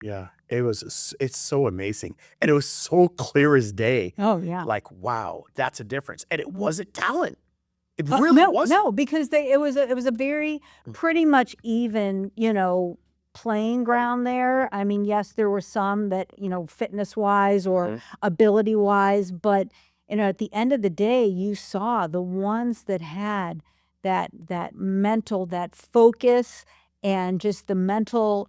Yeah. It's so amazing. And it was so clear as day. Oh, yeah. Like, wow, that's a difference. And it wasn't talent. It really No, wasn't. no, because it was a very pretty much even, playing ground there. I mean, yes, there were some that, fitness wise or ability wise, but at the end of the day, you saw the ones that had that mental, that focus and just the mental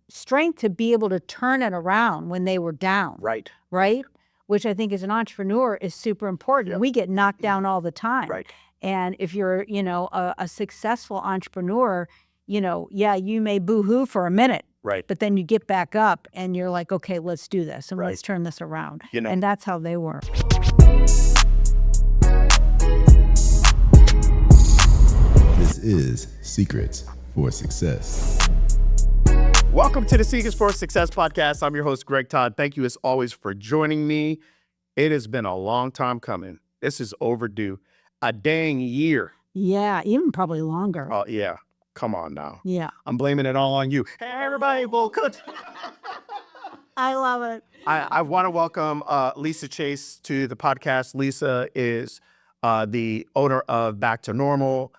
strength to be able to turn it around when they were down. Right. Right? Which I think as an entrepreneur is super important. Yep. We get knocked down all the time. Right. And if you're, a successful entrepreneur, yeah, you may boo-hoo for a minute. Right. But then you get back up and you're like, okay, let's do this and Right. let's turn this around. You know. And that's how they were. This is Secrets for Success. Welcome to the Secrets for Success podcast. I'm your host, Greg Todd. Thank you as always for joining me. It has been a long time coming. This is overdue. A dang year. Yeah, even probably longer. Oh, yeah. Come on now. Yeah. I'm blaming it all on you. Hey, everybody. Well, good. I love it. I want to welcome Lisa Chase to the podcast. Lisa is the owner of Back to Normal,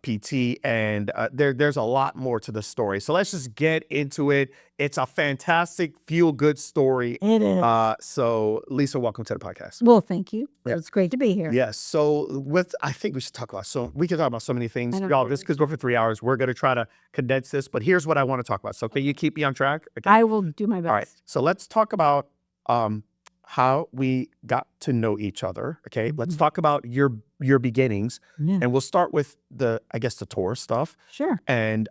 PT, and there's a lot more to the story. So let's just get into it. It's a fantastic, feel-good story. It is. So Lisa, welcome to the podcast. Well, thank you. Yeah. It's great to be here. Yes. So I think we should talk about, we can talk about so many things. I know. Y'all, just because we're for 3 hours, we're going to try to condense this, but here's what I want to talk about. So can you keep me on track? Okay. I will do my best. All right. So let's talk about how we got to know each other. Okay. Let's talk about your beginnings, Yeah. and we'll start with the tour stuff. Sure. And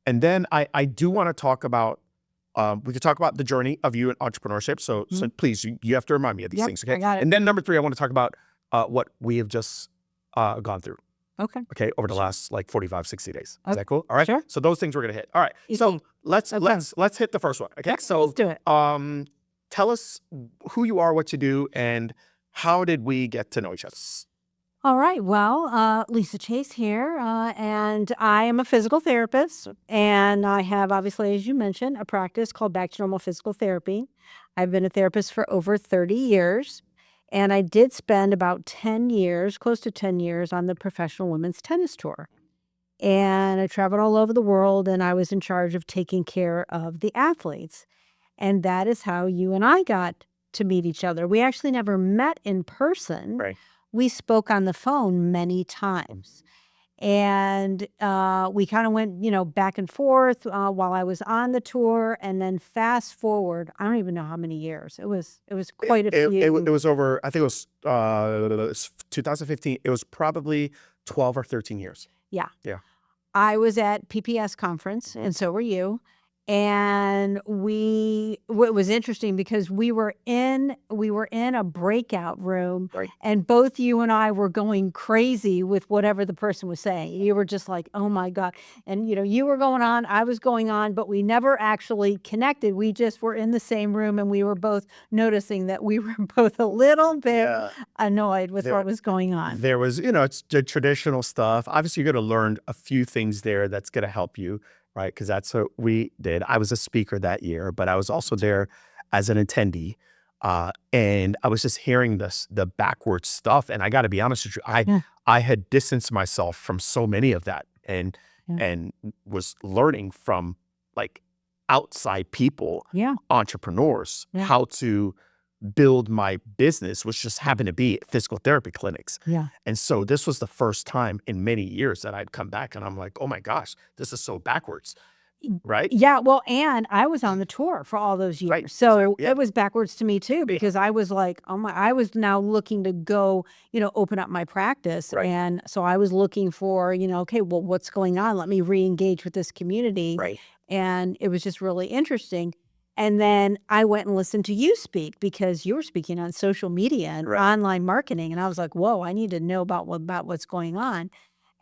then I do want to talk about, we could talk about the journey of you in entrepreneurship. So please, you have to remind me of these things. Okay. I got it. And then number 3, I want to talk about what we have just gone through. Okay. Okay. Over the last 45, 60 days. Is Okay. that cool? All right. Sure. So those things we're going to hit. All right. So let's hit the first one. Okay. So Let's do it. tell us who you are, what you do, and how did we get to know each other? All right. Well, Lisa Chase here, and I am a physical therapist, and I have, obviously, as you mentioned, a practice called Back to Normal Physical Therapy. I've been a therapist for over 30 years, and I did spend about 10 years, close to 10 years, on the professional women's tennis tour. And I traveled all over the world, and I was in charge of taking care of the athletes. And that is how you and I got to meet each other. We actually never met in person. Right. We spoke on the phone many times. And we kind of went, back and forth while I was on the tour. And then fast forward, I don't even know how many years. It was quite a few. It was over, I think it was 2015. It was probably 12 or 13 years. Yeah. Yeah. I was at PPS conference, and so were you. And it was interesting because we were in a breakout room, Right. and both you and I were going crazy with whatever the person was saying. You were just like, oh my God. And you were going on, I was going on, but we never actually connected. We just were in the same room, and we were both noticing that we were both a little bit annoyed with what was going on. There was, it's the traditional stuff. Obviously, you're going to learn a few things there that's going to help you. Right, because that's what we did. I was a speaker that year, but I was also there as an attendee, and I was just hearing the backwards stuff. And I got to be honest with you, I had distanced myself from so many of that, and was learning from outside people, entrepreneurs, how to build my business, which just happened to be physical therapy clinics. Yeah. And so this was the first time in many years that I'd come back, and I'm like, oh my gosh, this is so backwards. Right? Yeah. Well, and I was on the tour for all those years. Right. So it was backwards to me too, because I was like, I was now looking to go, open up my practice. Right. And so I was looking for, okay, well, what's going on? Let me re-engage with this community. Right. And it was just really interesting. And then I went and listened to you speak because you were speaking on social media and online marketing. And I was like, whoa, I need to know about what's going on.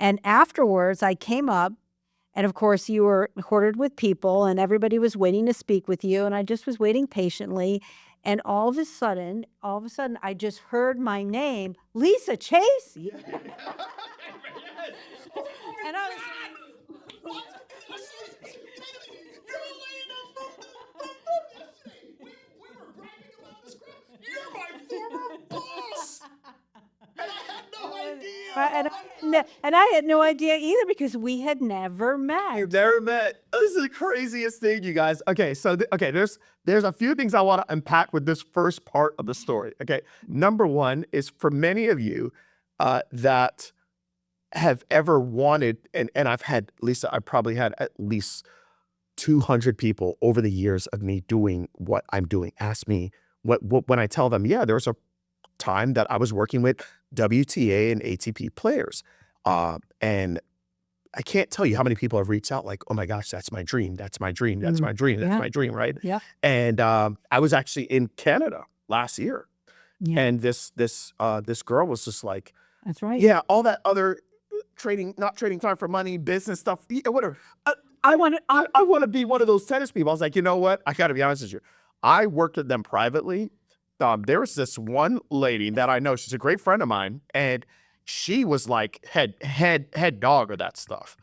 And afterwards, I came up, and of course, you were hoarded with people, and everybody was waiting to speak with you. And I just was waiting patiently. And all of a sudden, I just heard my name, Lisa Chase. Yeah. And I was like, And I had no idea either because we had never met. You've never met. This is the craziest thing, you guys. Okay, so there's a few things I want to unpack with this first part of the story. Okay, number one is for many of you that have ever wanted, and I've had, Lisa, I probably had at least 200 people over the years of me doing what I'm doing ask me what when I tell them, yeah, there was a time that I was working with WTA and ATP players, and I can't tell you how many people have reached out like, oh my gosh, that's my dream. That's my dream. That's my dream. That's Yeah. my dream. Right. Yeah. And I was actually in Canada last year. Yeah. And this girl was just like, That's right. yeah, all that other not trading time for money, business stuff, yeah, whatever. I want to be one of those tennis people. I was like, you know what? I got to be honest with you. I worked with them privately. There was this one lady that I know. She's a great friend of mine, and she was like head dog of that stuff.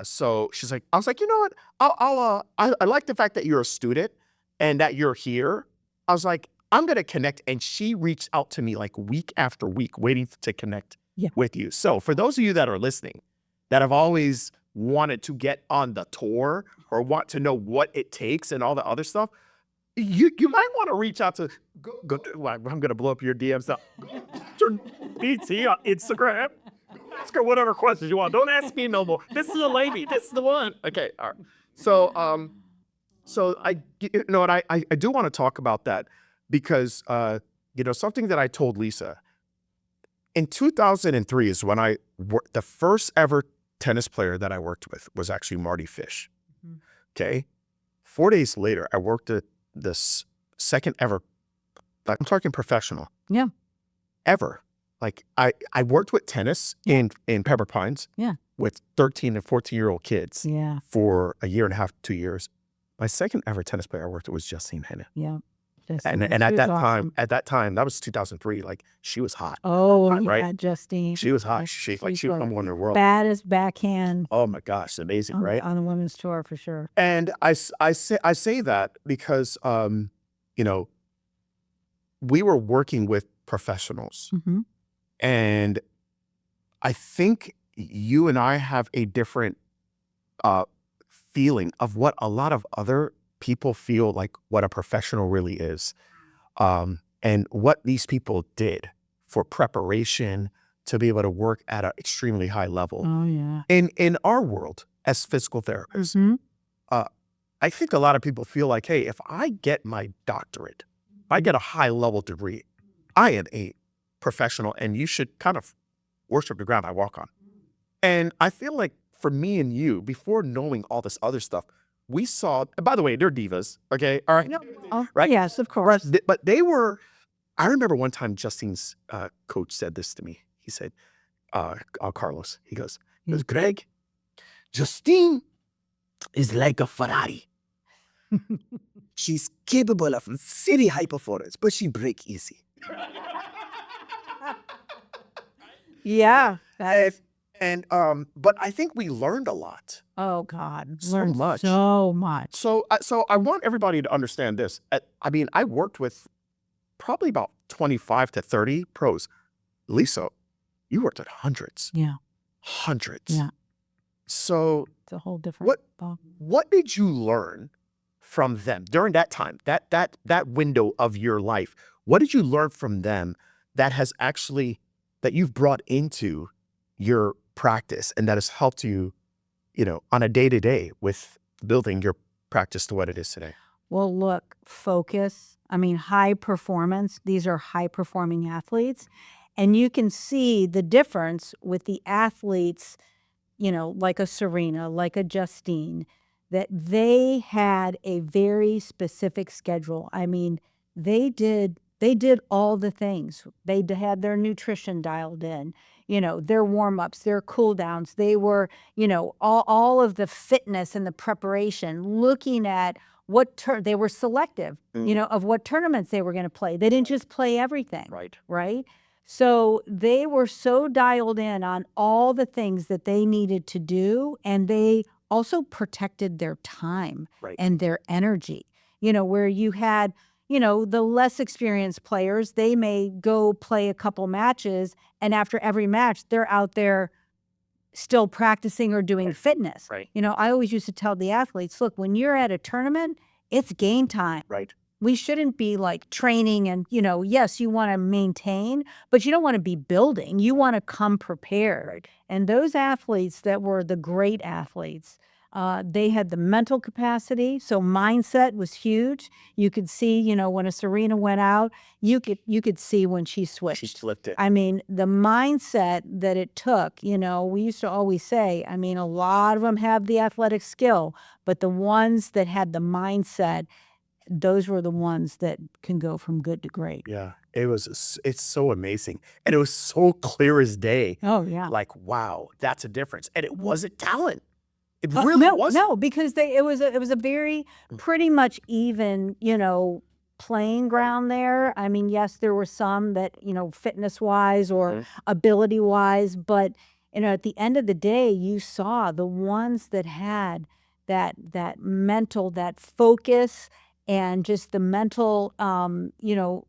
So she's like, I was like, you know what? I like the fact that you're a student and that you're here. I was like, I'm gonna connect. And she reached out to me like week after week, waiting to connect with you. So for those of you that are listening, that have always wanted to get on the tour or want to know what it takes and all the other stuff, you might want to reach out to well, I'm gonna blow up your DMs now. Turn BT on Instagram. Ask her whatever questions you want. Don't ask me no more. This is the lady. This is the one. Okay. All right. So I you know what I do want to talk about that because something that I told Lisa in 2003 is when the first ever tennis player that I worked with was actually Marty Fish. Mm-hmm. Okay. 4 days later, I worked at this second ever, I'm talking professional. Yeah. Ever. Like I worked with tennis in Pepper Pines with 13 and 14-year-old kids for a year and a half, 2 years. My second ever tennis player I worked with was Justine Henna. Yeah. And at that time, that was 2003. Like she was hot. Oh, right? Yeah, Justine. She was hot. She was number one in the world. Baddest backhand. Oh my gosh, amazing, right? On the women's tour for sure. And I say that because we were working with professionals, and I think you and I have a different feeling of what a lot of other people feel like what a professional really is, and what these people did for preparation to be able to work at an extremely high level. Oh yeah. In our world as physical therapists, I think a lot of people feel like, hey, if I get my doctorate, if I get a high level degree, I am a professional, and you should kind of worship the ground I walk on. And I feel like for me and you, before knowing all this other stuff, we saw, by the way, they're divas, okay? All right. Right? Yes, of course. But they were, I remember one time Justine's coach said this to me. He said, Carlos, he goes, Greg, Justine is like a Ferrari. She's capable of very high performance, but she breaks easy. Yeah. But I think we learned a lot. Oh God, So learned much. so much. So I want everybody to understand this. I worked with probably about 25 to 30 pros. Lisa, you worked at hundreds. Yeah. Hundreds. Yeah. So It's a whole different ball. what did you learn from them during that time, that window of your life? What did you learn from them that you've brought into your practice and that has helped you, on a day-to-day with building your practice to what it is today? Well, look, focus. High performance. These are high-performing athletes. And you can see the difference with the athletes, like a Serena, like a Justine, that they had a very specific schedule. They did all the things. They had their nutrition dialed in, their warm-ups, their cool downs. They were, all of the fitness and the preparation, looking at they were selective, of what tournaments they were going to play. They didn't just play everything. Right. So they were so dialed in on all the things that they needed to do, and they also protected their time and their energy, where you had, the less experienced players, they may go play a couple matches, and after every match, they're out there still practicing or doing fitness. Right. I always used to tell the athletes, look, when you're at a tournament, it's game time. Right. We shouldn't be like training and, yes, you want to maintain, but you don't want to be building. You want to come prepared. Right. And those athletes that were the great athletes, they had the mental capacity. So mindset was huge. You could see, when a Serena went out, you could see when she switched. She flipped it. I mean, the mindset that it took, we used to always say, a lot of them have the athletic skill, but the ones that had the mindset, those were the ones that can go from good to great. Yeah, it's so amazing. And it was so clear as day. Oh, yeah. Like, wow, that's a difference. And it wasn't talent. It Uh, really no, wasn't. no, because it was a very pretty much even, playing ground there. Yes, there were some that, fitness wise or ability wise, but at the end of the day, you saw the ones that had that mental, that focus, and just the mental,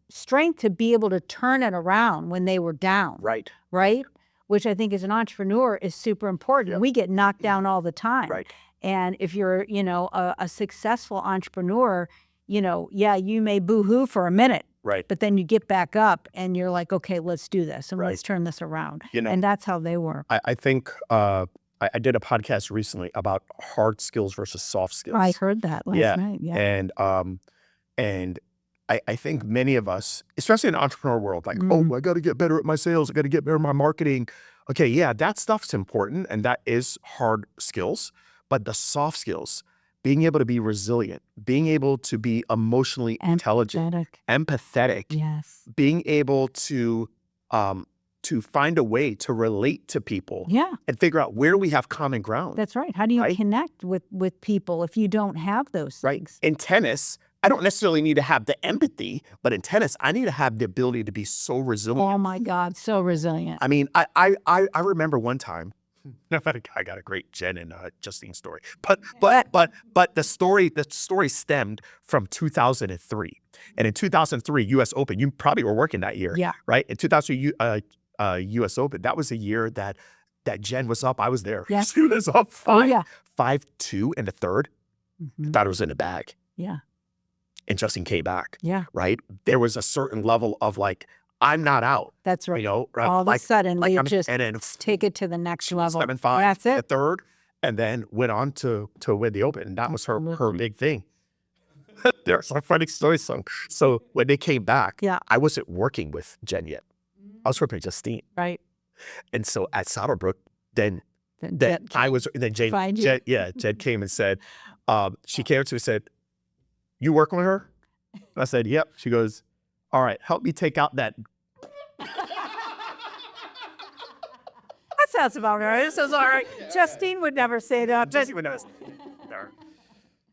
strength to be able to turn it around when they were down. Right. Right? Which I think as an entrepreneur is super important. Yep. We get knocked down all the time. Right. And if you're, a successful entrepreneur, yeah, you may boo-hoo for a minute. Right. But then you get back up and you're like, okay, let's do this and Right. let's turn this around. You know, And that's how they were. I think I did a podcast recently about hard skills versus soft skills. I heard that last night. Yeah. And I think many of us, especially in the entrepreneur world, like, oh, I got to get better at my sales. I got to get better at my marketing. Okay, yeah, that stuff's important, and that is hard skills. But the soft skills, being able to be resilient, being able to be emotionally intelligent, empathetic, Yes. being able to find a way to relate to people, Yeah. and figure out where do we have common ground. That's right. How do you Right? connect with people if you don't have those Right. things? In tennis, I don't necessarily need to have the empathy, but in tennis, I need to have the ability to be so resilient. Oh my God, so resilient. I mean, I remember one time, I got a great Jen and Justine story, but the story stemmed from 2003, and in 2003 U.S. Open, you probably were working that year, Yeah. right? In 2003 U.S. Open, that was a year that Jen was up. I was there. Yeah. She was up Oh, yeah. 5-2 in the third. Mhm. Thought it was in the bag. Yeah. And Justin came back, Yeah. right? There was a certain level of like, I'm not out, That's right. right? All of a sudden, we just and then take it to the next level. 7-5, That's the it. third, and then went on to win the Open. And that was her Absolutely. big thing. There's a funny story. So when they came back, Yeah. I wasn't working with Jen yet. I was working with Justine. Right. And so at Saddlebrook, then Then Jen, find you. Jen came and said, she came to me and said, you working with her? I said, yep. She goes, all right, help me take out that. That sounds about right. This is all right. Justine would never say that. Jesse would know.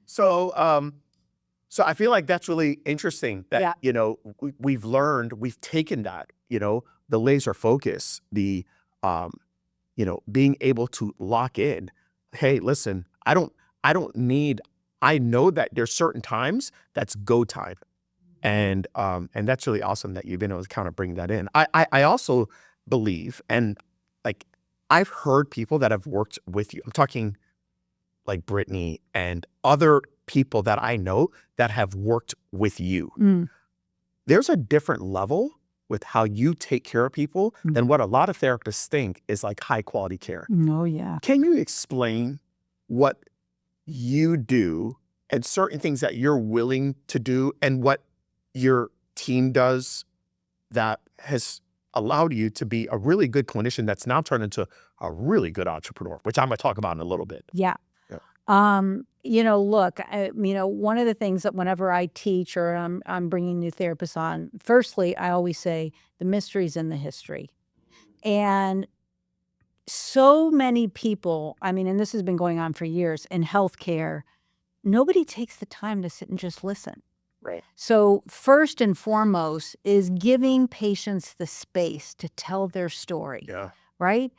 So I feel like that's really interesting that, Yeah. we've taken that, the laser focus, the, being able to lock in. Hey, listen, I know that there's certain times that's go time. And that's really awesome that you've been able to kind of bring that in. I also believe, and like, I've heard people that have worked with you. I'm talking like Brittany and other people that I know that have worked with you. Mm. There's a different level with how you take care of people than what a lot of therapists think is like high quality care. Oh, yeah. Can you explain what you do and certain things that you're willing to do and what your team does that has allowed you to be a really good clinician that's now turned into a really good entrepreneur, which I'm going to talk about in a little bit. Yeah. Yeah. Look, one of the things that whenever I teach or I'm bringing new therapists on, firstly, I always say the mystery's in the history. And so many people, and this has been going on for years in healthcare, nobody takes the time to sit and just listen. Right. So first and foremost is giving patients the space to tell their story. Yeah. Right?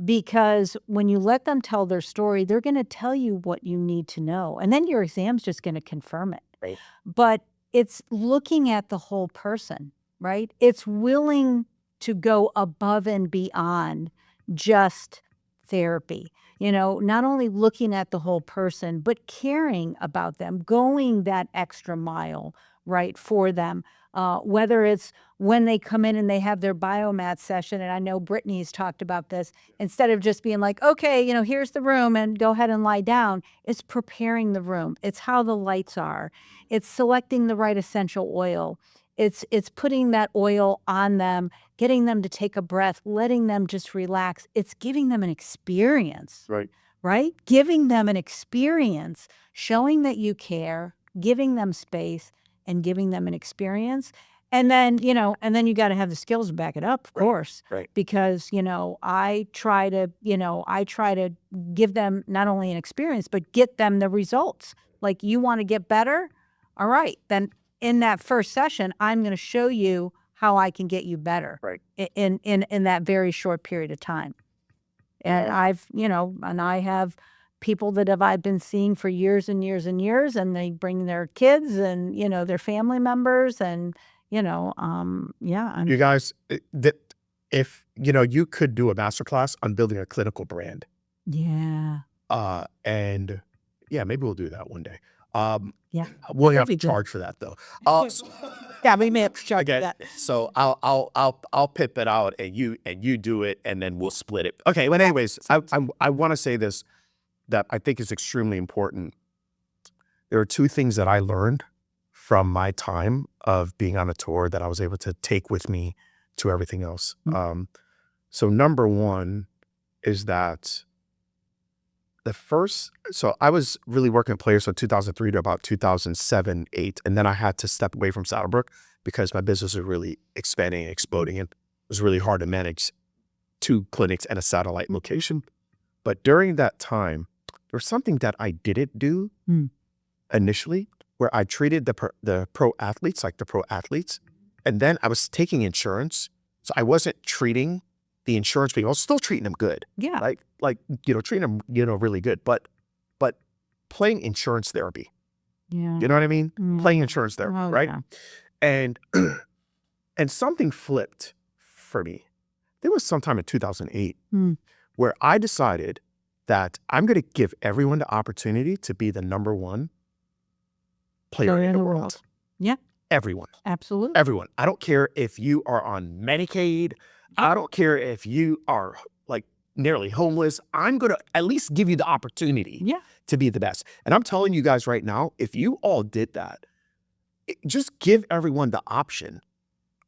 Because when you let them tell their story, they're going to tell you what you need to know. And then your exam's just going to confirm it. Right. But it's looking at the whole person, right? It's willing to go above and beyond just therapy. Not only looking at the whole person, but caring about them, going that extra mile, right, for them. Whether it's when they come in and they have their biomat session, and I know Brittany's talked about this, instead of just being like, okay, here's the room and go ahead and lie down, it's preparing the room. It's how the lights are. It's selecting the right essential oil. It's putting that oil on them, getting them to take a breath, letting them just relax. It's giving them an experience, right? Giving them an experience, showing that you care, giving them space, and giving them an experience. And then, you got to have the skills to back it up, of course, because, I try to give them not only an experience, but get them the results. Like, you want to get better? All right, then in that first session, I'm going to show you how I can get you better in that very short period of time. And I have people that I've been seeing for years and years and years, and they bring their kids and, their family members and, You guys, if, you could do a masterclass on building a clinical brand. Yeah. And yeah, maybe we'll do that one day. Yeah. We'll have to charge for that though. Yeah, we may have to charge for that. So I'll pip it out and you do it and then we'll split it. Okay. But anyways, I want to say this that I think is extremely important. There are two things that I learned from my time of being on a tour that I was able to take with me to everything else. So number one is that so I was really working with players from 2003 to about 2007, 8. And then I had to step away from Saddlebrook because my business was really expanding and exploding. And it was really hard to manage 2 clinics and a satellite location. But during that time, there was something that I didn't do initially, where I treated the pro athletes like the pro athletes. And then I was taking insurance. So I wasn't treating the insurance people. I was still treating them good. Yeah. Like treating them, really good. But playing insurance therapy. Yeah. You know what I mean? Playing insurance therapy, right? Yeah. And something flipped for me. There was sometime in 2008 where I decided that I'm going to give everyone the opportunity to be the number one player in the world. Yeah. Everyone. Absolutely. Everyone. I don't care if you are on Medicaid. I don't care if you are like nearly homeless. I'm going to at least give you the opportunity to be the best. And I'm telling you guys right now, if you all did that, just give everyone the option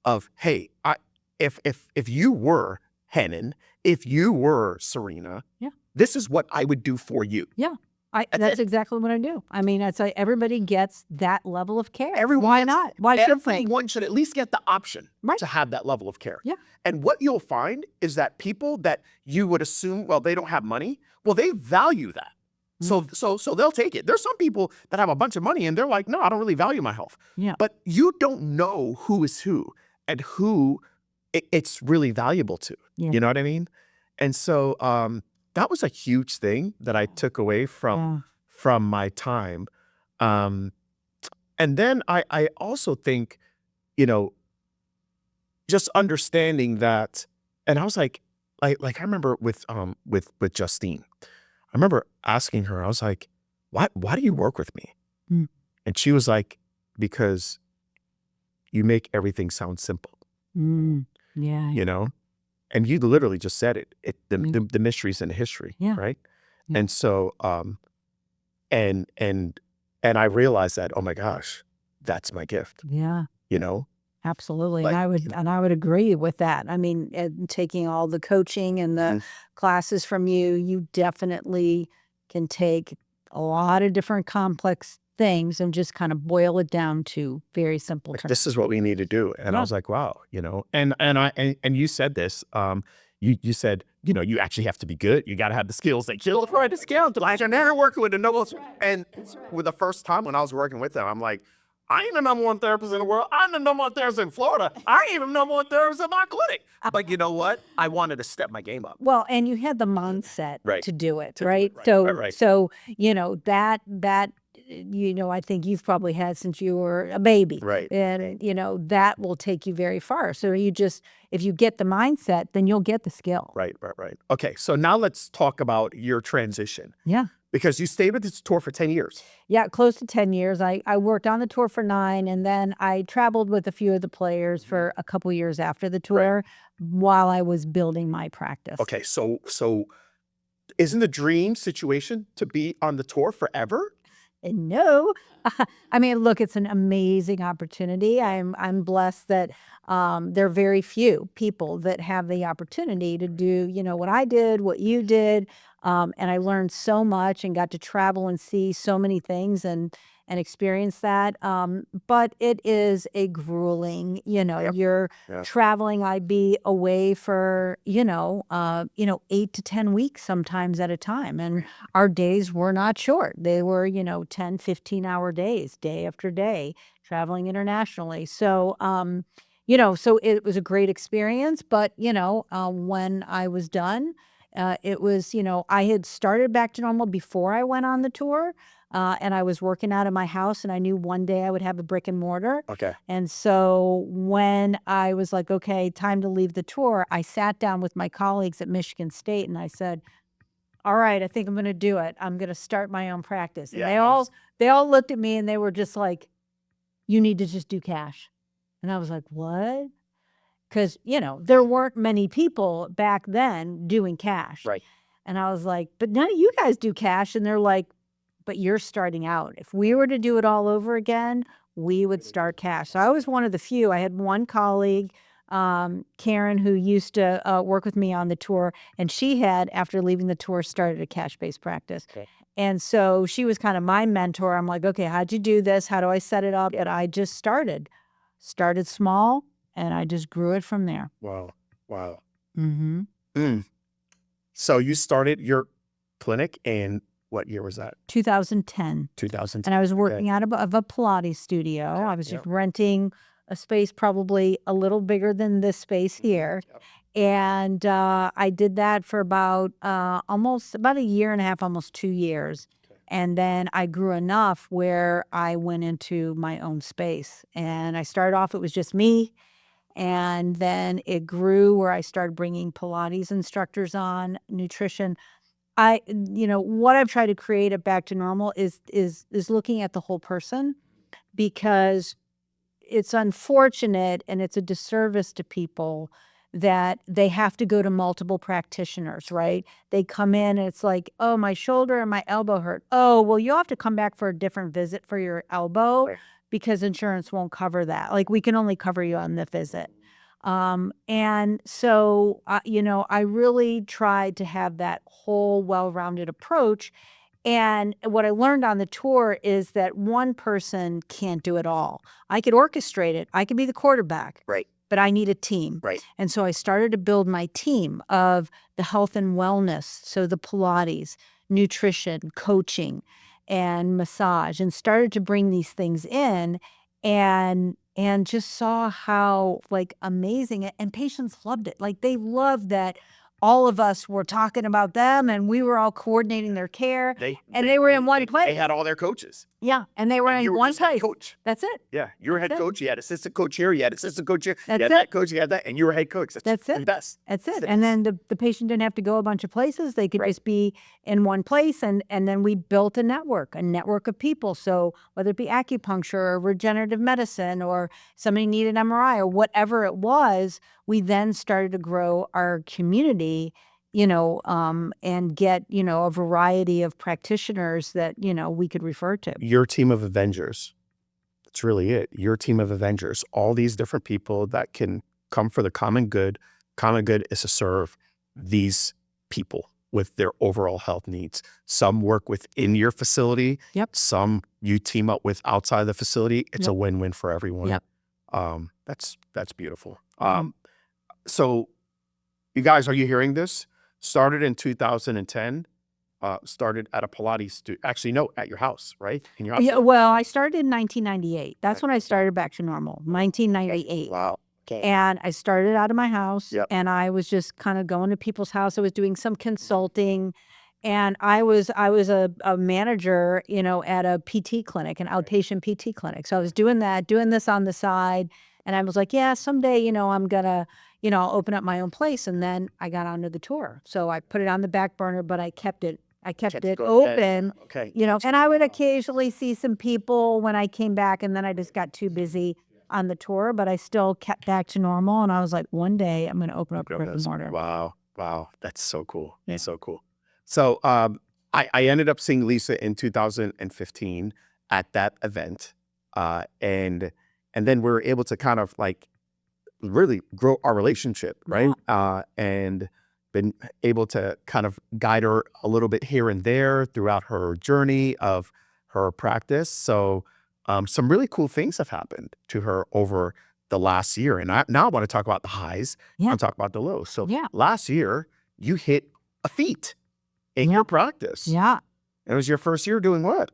of, hey, if you were Hennon, if you were Serena, this is what I would do for you. Yeah. That's exactly what I do. I mean, I'd say everybody gets that level of care. Why not? Why should they? Everyone should at least get the option to have that level of care. Yeah. And what you'll find is that people that you would assume, well, they don't have money, well, they value that. So they'll take it. There's some people that have a bunch of money and they're like, no, I don't really value my health. Yeah. But you don't know who is who and who it's really valuable to. Yeah. You know what I mean? And so that was a huge thing that I took away from my time. And then I also think, just understanding that, and I was like I remember with Justine, I remember asking her, I was like, why do you work with me? And she was like, because you make everything sound simple. Yeah. And you literally just said it. The mysteries in history, right? Yeah. And so, and I realized that, oh my gosh, that's my gift. Yeah. Absolutely. Like, and I would agree with that. I mean, taking all the coaching and the classes from you definitely can take a lot of different complex things and just kind of boil it down to very simple terms. This is what we need to do. And I was like, wow, and you said this, you said, you actually have to be good. You got to have the skills. Like, you'll try the skills. Like, you're never working with the nobles. And with the first time when I was working with them, I'm like, I ain't the number one therapist in the world. I'm the number one therapist in Florida. I ain't even the number one therapist in my clinic. But you know what? I wanted to step my game up. Well, and you had the mindset to do it, right? Right. So, that I think you've probably had since you were a baby. Right. And, that will take you very far. So if you get the mindset, then you'll get the skill. Right. Okay, so now let's talk about your transition. Yeah. Because you stayed with this tour for 10 years. Yeah, close to 10 years. I worked on the tour for 9, and then I traveled with a few of the players for a couple years after the tour while I was building my practice. Okay, so isn't the dream situation to be on the tour forever? And no, I mean, look, it's an amazing opportunity. I'm blessed that there are very few people that have the opportunity to do, what I did, what you did, and I learned so much and got to travel and see so many things and experience that. But it is a grueling, you're Yeah. traveling. I'd be away for 8 to 10 weeks sometimes at a time, and our days were not short. They were 10, 15-hour days, day after day, traveling internationally. So so it was a great experience. But when I was done, it was, I had started Back to Normal before I went on the tour. And I was working out of my house, and I knew one day I would have a brick and mortar. Okay. And so when I was like, okay, time to leave the tour, I sat down with my colleagues at Michigan State and I said, all right, I think I'm going to do it. I'm going to start my own practice. And they all looked at me and they were just like, you need to just do cash. And I was like, what? Because, there weren't many people back then doing cash. Right. And I was like, but none of you guys do cash. And they're like, but you're starting out. If we were to do it all over again, we would start cash. So I was one of the few. I had one colleague, Karen, who used to work with me on the tour, and she had, after leaving the tour, started a cash-based practice. Okay. And so she was kind of my mentor. I'm like, okay, how'd you do this? How do I set it up? And I just started small, and I just grew it from there. Wow. Mm-hmm. So you started your clinic in what year was that? 2010. 2010. And I was working out of a Pilates studio. I was just renting a space probably a little bigger than this space here. Yep. And I did that for about a year and a half, almost 2 years. Okay. And then I grew enough where I went into my own space. And I started off, it was just me. And then it grew where I started bringing Pilates instructors on, nutrition. What I've tried to create at Back to Normal is looking at the whole person, because it's unfortunate and it's a disservice to people that they have to go to multiple practitioners, right? They come in and it's like, oh, my shoulder and my elbow hurt. Oh, well, you'll have to come back for a different visit for your elbow because insurance won't cover that. Like, we can only cover you on the visit. And so, I really tried to have that whole well-rounded approach. And what I learned on the tour is that one person can't do it all. I could orchestrate it. I could be the quarterback. Right. But I need a team. Right. And so I started to build my team of the health and wellness. So the Pilates, nutrition, coaching, and massage, and started to bring these things in and just saw how amazing, and patients loved it. Like, they loved that all of us were talking about them and we were all coordinating their care. They were in one place. They had all their coaches. Yeah, and they were in one place. Coach. That's it. Yeah, you were head coach. You had assistant coach here. You had assistant coach here. That's you had that coach. You had that, and you were head coach. That's it. The best. That's it. And then the patient didn't have to go a bunch of places. They could just be in one place. And then we built a network of people. So whether it be acupuncture or regenerative medicine, or somebody needed MRI or whatever it was, we then started to grow our community, and get, a variety of practitioners that, we could refer to. Your team of Avengers. That's really it. Your team of Avengers. All these different people that can come for the common good. Common good is to serve these people with their overall health needs. Some work within your facility. Yep. Some you team up with outside the facility. It's a win-win for everyone. Yep. That's beautiful. So you guys, are you hearing this? Started in 2010. Started at a Pilates studio. Actually, no, at your house, right? In your house. Yeah, well, I started in 1998. That's when I started Back to Normal, 1998. Wow. Okay. And I started out of my house, Yep. and I was just kind of going to people's house. I was doing some consulting, And I was a manager, at a PT clinic, an outpatient PT clinic. So I was doing this on the side. And I was like, yeah, someday, I'm gonna, I'll open up my own place. And then I got onto the tour. So I put it on the back burner, but I kept it open, Okay. and I would occasionally see some people when I came back, and then I just got too busy on the tour, but I still kept back to normal. And I was like, one day I'm going to open up a brick and mortar. Wow. Wow. That's so cool. That's so cool. So I ended up seeing Lisa in 2015 at that event. And then we were able to kind of like really grow our relationship, right? And been able to kind of guide her a little bit here and there throughout her journey of her practice. So some really cool things have happened to her over the last year. And now I want to talk about the highs. I want to talk about the lows. So last year, you hit a feat in your practice. Yeah. It was your first year doing what?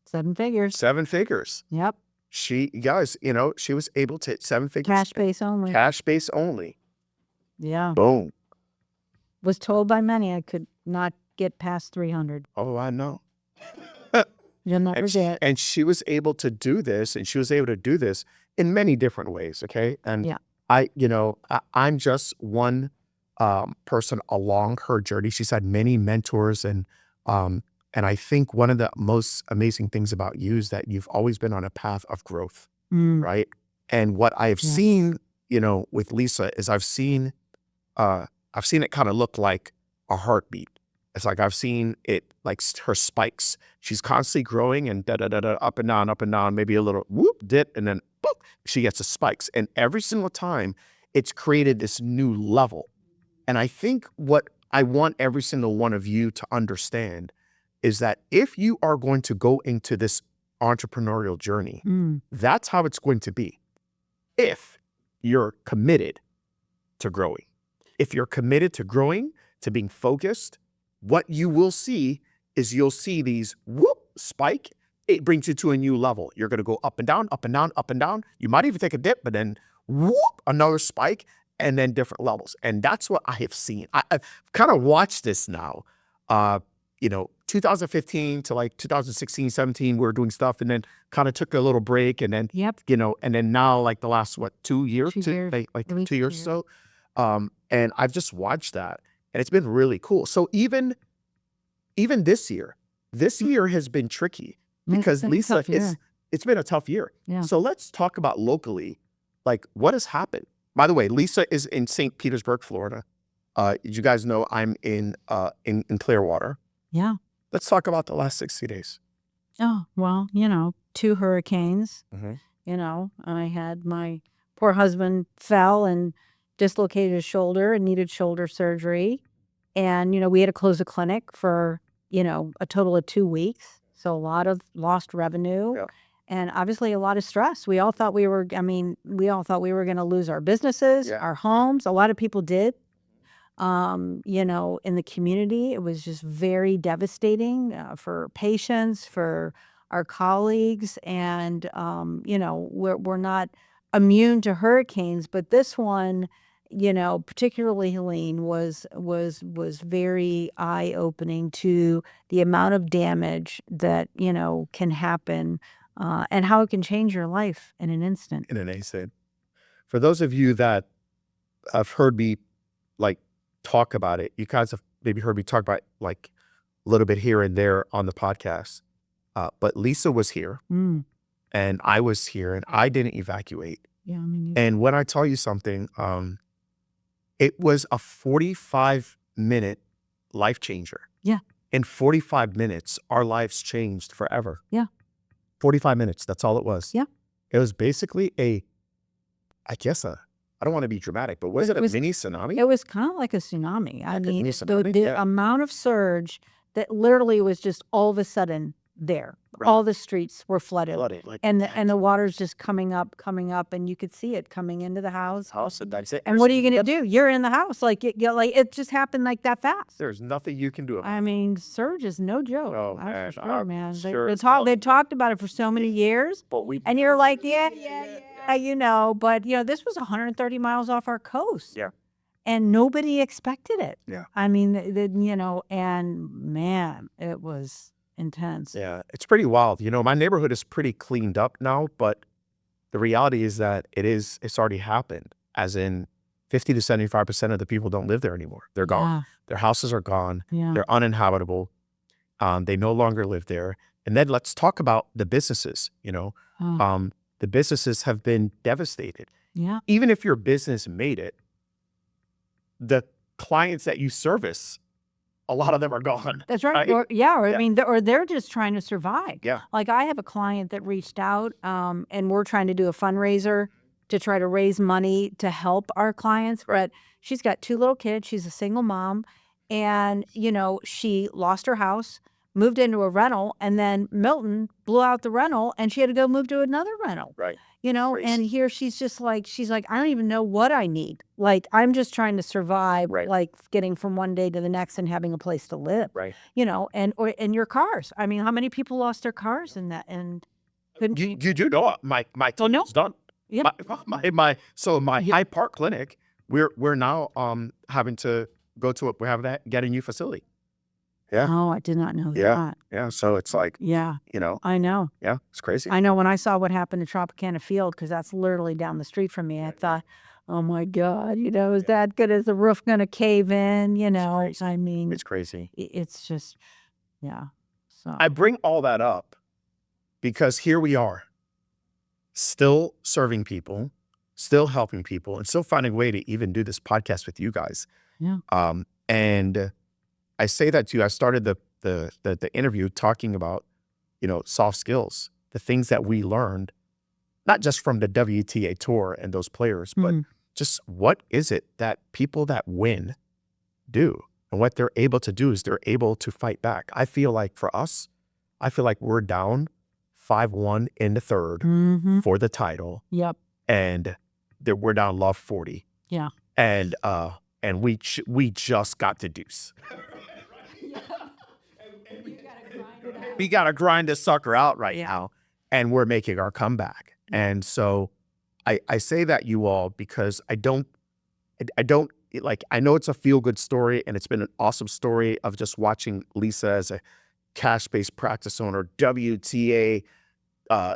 7 figures. 7 figures. Yep. She was able to hit 7 figures. Cash base only. Cash base only. Yeah. Boom. Was told by many I could not get past 300. Oh, I know. You'll never get. And she was able to do this, in many different ways. Okay. And I'm just one person along her journey. She's had many mentors, and I think one of the most amazing things about you is that you've always been on a path of growth, right? And what I have seen, with Lisa is I've seen it kind of look like a heartbeat. It's like I've seen it like her spikes. She's constantly growing and up and down, maybe a little whoop, dip, and then boop, she gets the spikes. And every single time it's created this new level. And I think what I want every single one of you to understand is that if you are going to go into this entrepreneurial journey, that's how it's going to be. If you're committed to growing, if you're committed to growing, to being focused, what you will see is you'll see these whoop spike. It brings you to a new level. You're going to go up and down, up and down, up and down. You might even take a dip, but then whoop, another spike, and then different levels. And that's what I have seen. I've kind of watched this now. 2015 to like 2016, 17, we were doing stuff, and then kind of took a little break, and then, and then now like the last, 2 years? 2 years. Like 2 years or so. And I've just watched that, and it's been really cool. So even this year has been tricky because Lisa, it's been a tough year. Yeah. So let's talk about locally, like what has happened. By the way, Lisa is in St. Petersburg, Florida. You guys know I'm in Clearwater. Yeah. Let's talk about the last 60 days. Oh, well, 2 hurricanes. I had my poor husband fell and dislocated his shoulder and needed shoulder surgery. And, we had to close the clinic for, a total of 2 weeks. So a lot of lost revenue. Yeah. And obviously a lot of stress. We all thought we were going to lose our businesses, our homes. A lot of people did. In the community, it was just very devastating for patients, for our colleagues. And, we're not immune to hurricanes, but this one, particularly Helene, was very eye-opening to the amount of damage that, can happen and how it can change your life in an instant. In an instant. For those of you that have heard me like talk about it, you guys have maybe heard me talk about it like a little bit here and there on the podcast. But Lisa was here and I was here, and I didn't evacuate. Yeah, I mean, And when I tell you something, it was a 45-minute life changer. Yeah. In 45 minutes, our lives changed forever. Yeah. 45 minutes, that's all it was. Yeah. It was basically I don't want to be dramatic, but was it a mini tsunami? It was kind of like a tsunami. I mean, mini tsunami, the amount of surge that literally was just all of a sudden there. Right. All the streets were flooded. Like And the water's just coming up, and you could see it coming into the house. and that's it. And what are you going to do? You're in the house. Like it just happened like that fast. There's nothing you can do about it. I mean, surge is no joke. Oh, That's man, for sure, I'm man. sure it's They talked about it for so many years, and you're like, yeah, but this was 130 miles off our coast. Yeah. and nobody expected it. Yeah. I mean, and man, it was intense. Yeah, it's pretty wild. My neighborhood is pretty cleaned up now, but the reality is that it's already happened, as in 50 to 75% of the people don't live there anymore. They're gone. Yeah. Their houses are gone. Yeah. They're uninhabitable. They no longer live there. And then let's talk about the businesses, the businesses have been devastated. Yeah. Even if your business made it, the clients that you service, a lot of them are gone. That's right. Right? Or I Yeah. mean, they're just trying to survive. Yeah. Like I have a client that reached out, and we're trying to do a fundraiser to try to raise money to help our clients. But she's got 2 little kids. She's a single mom, and she lost her house, moved into a rental, and then Milton blew out the rental, and she had to go move to another rental. Right. And Crazy. here she's like, I don't even know what I need. Like, I'm just trying to survive, Right. like getting from one day to the next and having a place to live. Right. And your cars. I mean, how many people lost their cars in that? And couldn't You do know my Oh, no. team's done. Yeah. My Yeah. Hyde Park clinic, we're now having to go to get a new facility. Yeah. Oh, I did not know Yeah. that. Yeah. So it's like, Yeah, I know. yeah, it's crazy. I know when I saw what happened to Tropicana Field, because that's literally down the street from me, I thought, oh my God, is that good? Is the roof going to cave in? I mean, It's crazy. it's just, yeah. So I bring all that up because here we are, still serving people, still helping people, and still finding a way to even do this podcast with you guys. Yeah. And I say that to you. I started the interview talking about, soft skills, the things that we learned, not just from the WTA tour and those players, but Mhm. just what is it that people that win do? And what they're able to do is they're able to fight back. I feel like for us, we're down 5-1 in the third Mhm. for the title, Yep. and we're down love 40. Yeah. And we just got the deuce. We got to grind this sucker out right now, and we're making our comeback. And so I say that, you all, because I know it's a feel-good story, and it's been an awesome story of just watching Lisa as a cash-based practice owner, WTA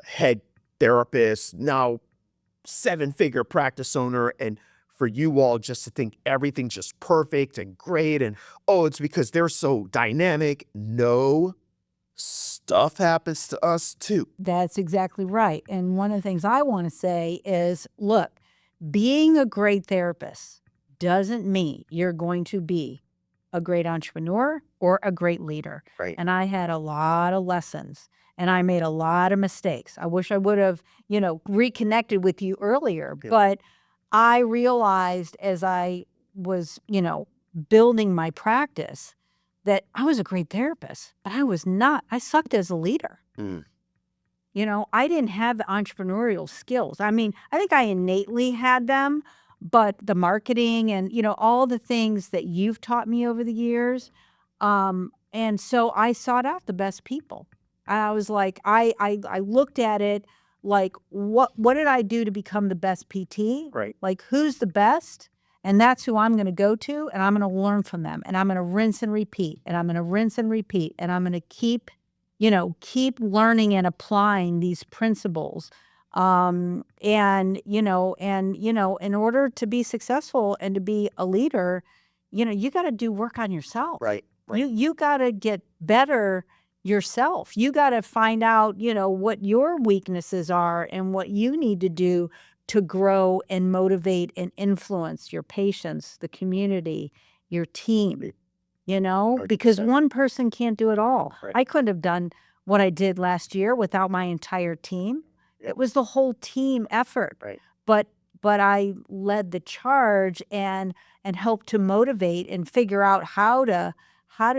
head therapist, now 7-figure practice owner, and for you all just to think everything's just perfect and great, and it's because they're so dynamic. No, stuff happens to us too. That's exactly right. And one of the things I want to say is, look, being a great therapist doesn't mean you're going to be a great entrepreneur or a great leader. Right. And I had a lot of lessons, and I made a lot of mistakes. I wish I would have, reconnected with you earlier, Yeah. but I realized as I was, building my practice that I was a great therapist, but I was not. I sucked as a leader. Mm. I didn't have the entrepreneurial skills. I mean, I think I innately had them, but the marketing and, all the things that you've taught me over the years. And so I sought out the best people. I was like, I looked at it like, what did I do to become the best PT? Right. Like, who's the best? And that's who I'm going to go to, and I'm going to learn from them, and I'm going to rinse and repeat, and I'm going to rinse and repeat, and I'm going to keep learning and applying these principles. In order to be successful and to be a leader, you got to do work on yourself. Right. You got to get better yourself. You got to find out, what your weaknesses are and what you need to do to grow and motivate and influence your patients, the community, your team, because 100%. one person can't do it all. Right. I couldn't have done what I did last year without my entire team. It was the whole team effort. Right. But I led the charge and helped to motivate and figure out how to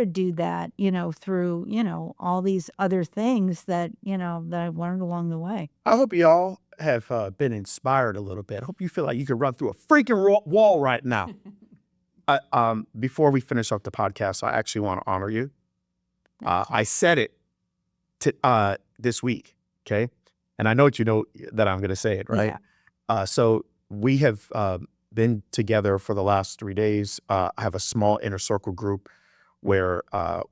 do that, through, all these other things that, that I've learned along the way. I hope y'all have been inspired a little bit. I hope you feel like you can run through a freaking wall right now. Before we finish up the podcast, I actually want to honor you. I said it this week, okay? And I know that I'm going to say it, right? So we have been together for the last 3 days. I have a small inner circle group where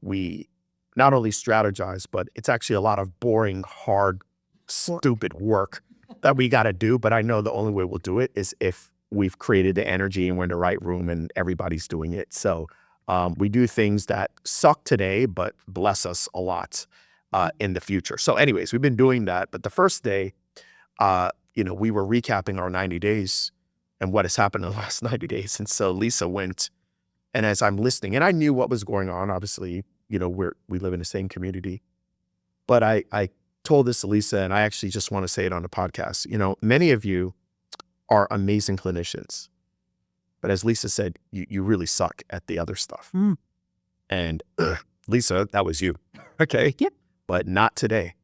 we not only strategize, but it's actually a lot of boring, hard, stupid work that we got to do. But I know the only way we'll do it is if we've created the energy and we're in the right room and everybody's doing it. So we do things that suck today, but bless us a lot in the future. So anyways, we've been doing that. But the first day, we were recapping our 90 days and what has happened in the last 90 days. And so Lisa went, and as I'm listening, and I knew what was going on, obviously, we live in the same community, but I told this to Lisa, and I actually just want to say it on the podcast. Many of you are amazing clinicians, but as Lisa said, you really suck at the other stuff. And Lisa, that was you. Okay. Yep. But not today.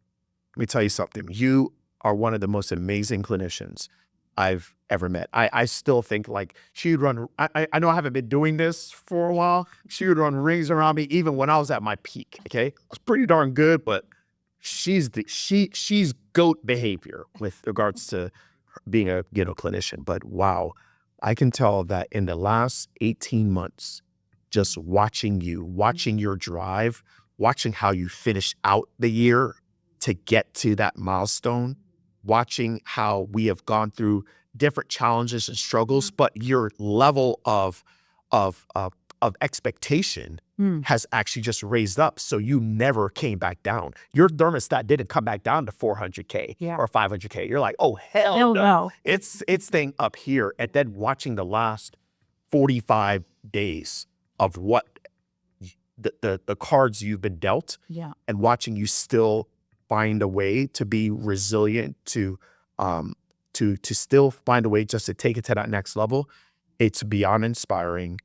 Let me tell you something. You are one of the most amazing clinicians I've ever met. I still think like she would run, I know I haven't been doing this for a while. She would run rings around me even when I was at my peak. Okay. I was pretty darn good, but she's GOAT behavior with regards to being a clinician. But wow, I can tell that in the last 18 months, just watching your drive, watching how you finish out the year to get to that milestone, watching how we have gone through different challenges and struggles, but your level of expectation has actually just raised up. So you never came back down. Your thermostat didn't come back down to 400K or 500K. You're like, oh, hell no. It's staying up here. And then watching the last 45 days of what the cards you've been dealt, and watching you still find a way to be resilient, to still find a way just to take it to that next level. It's beyond inspiring.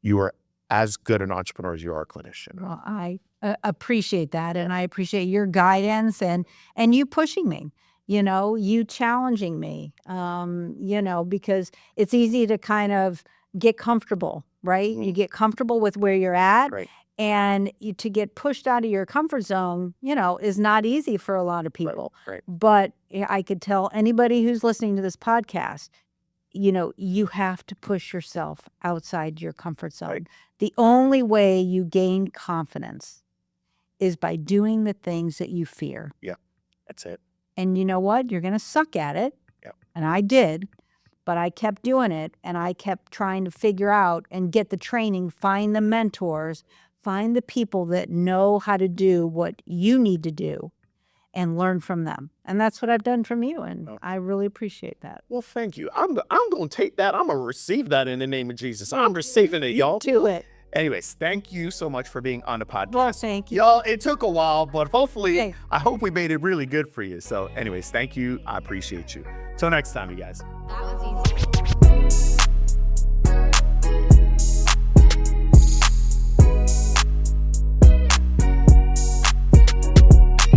You are as good an entrepreneur as you are a clinician. Well, I appreciate that, and I appreciate your guidance and you pushing me. You challenging me. Because it's easy to kind of get comfortable, right? You get comfortable with where you're at. Right. And to get pushed out of your comfort zone, is not easy for a lot of people. Right. But I could tell anybody who's listening to this podcast, you have to push yourself outside your comfort zone. Right. The only way you gain confidence is by doing the things that you fear. Yeah, that's it. And you know what? You're going to suck at it. Yep. And I did. But I kept doing it, and I kept trying to figure out and get the training, find the mentors, find the people that know how to do what you need to do, and learn from them. And that's what I've done from you, and I really appreciate that. Well, thank you. I'm going to take that. I'm going to receive that in the name of Jesus. I'm receiving it, y'all. Do it. Anyways, thank you so much for being on the podcast. Well, thank you. Y'all, it took a while, but hopefully, Hey. I hope we made it really good for you. So anyways, thank you. I appreciate you. Till next time, you guys. That was easy.